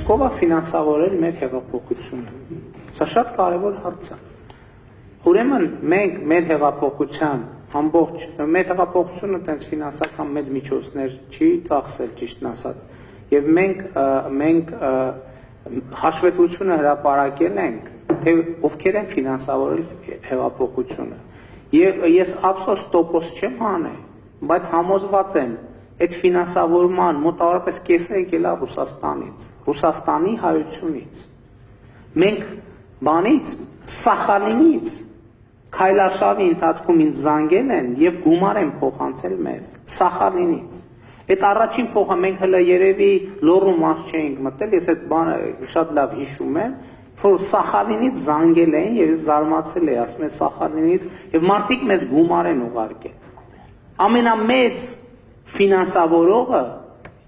Իսկ ով է ֆինանսավորել մեր հեղափոխությունը։ Սա շատ կարևոր հարց է։ Ուրեմն մենք մեր հեղափոխության ամբողջ մեր հեղափոխությունը տենց ֆինանսական մեծ միջոցներ չի ծախսել ճիշտն ասած։ Եվ մենք հաշվետվությունը հրապարակել ենք, թե ովքեր են ֆինանսավորել հեղափոխությունը։ Եվ ես ափսոս տոկոս չեմ հանել, բայց համոզված եմ, այդ ֆինանսավորման մոտավորապես կեսը եկել է Ռուսաստանից, Ռուսաստանի հայությունից։ Մենք բանից, Սախալինից, Քայլարշավի ընթացքում ինձ զանգել են եւ գումար են փոխանցել մեզ, Սախալինից։ Այդ առաջին փոխը մենք հələ երևի լոռու մաս չէինք մտել, ես այդ բանը շատ լավ հիշում եմ, որ Սախալինից զանգել էին եւ զարմացել էի, ասում են Սախալինից եւ մարդիկ մեզ գումար են ուղարկել։ Ամենամեծ ֆինանսավորողը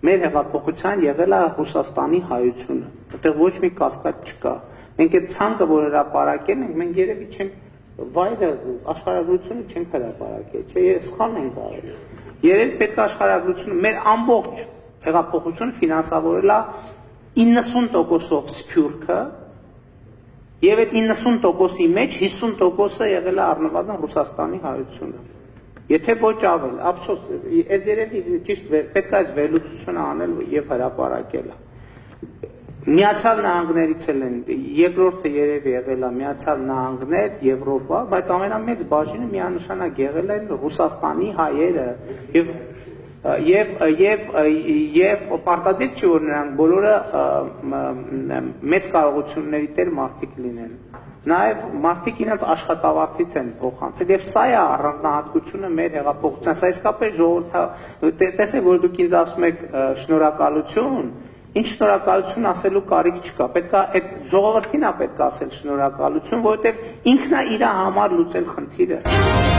մեր հեղափոխության եղել է Ռուսաստանի հայությունը, որտեղ ոչ մի կասկած չկա։ Մենք այդ ցանկը, որ հրապարակել ենք, մենք երևի չենք վայրը աշխարհագրությունը չենք հրապարակել, չէ, սխալ ենք արել։ Երևի պետք է աշխարհագրությունը մեր ամբողջ հեղափոխությունը ֆինանսավորել է 90%-ով Սփյուռքը եւ այդ 90%-ի մեջ 50%-ը եղել է առնվազն Ռուսաստանի հայությունը։ Եթե ոչ ավել, ափսոս, այս երևի ճիշտ պետք է այս վերլուծությունը անել եւ հրապարակել։ Միացյալ Նահանգներից են, երկրորդը երևի եղել է Միացյալ Նահանգներ, Եվրոպա, բայց ամենամեծ բաժինը միանշանակ եղել են Ռուսաստանի հայերը եւ պարտադիր չի որ նրանք բոլորը մեծ կարողությունների տեր մարդիկ լինեն։ Նաև մարդիկ իրենց աշխատավարձից են փոխանցել եւ սա է առանձնահատկությունը մեր հեղափոխության, սա իսկապես ժողովրդի տեսեք որ դուք ինձ ասում եք շնորհակալություն, ինչ շնորհակալություն ասելու կարիք չկա, պետք է այդ ժողովրդին է պետք է ասել շնորհակալություն, որովհետեւ ինքն է իր համար լուծել խնդիրը։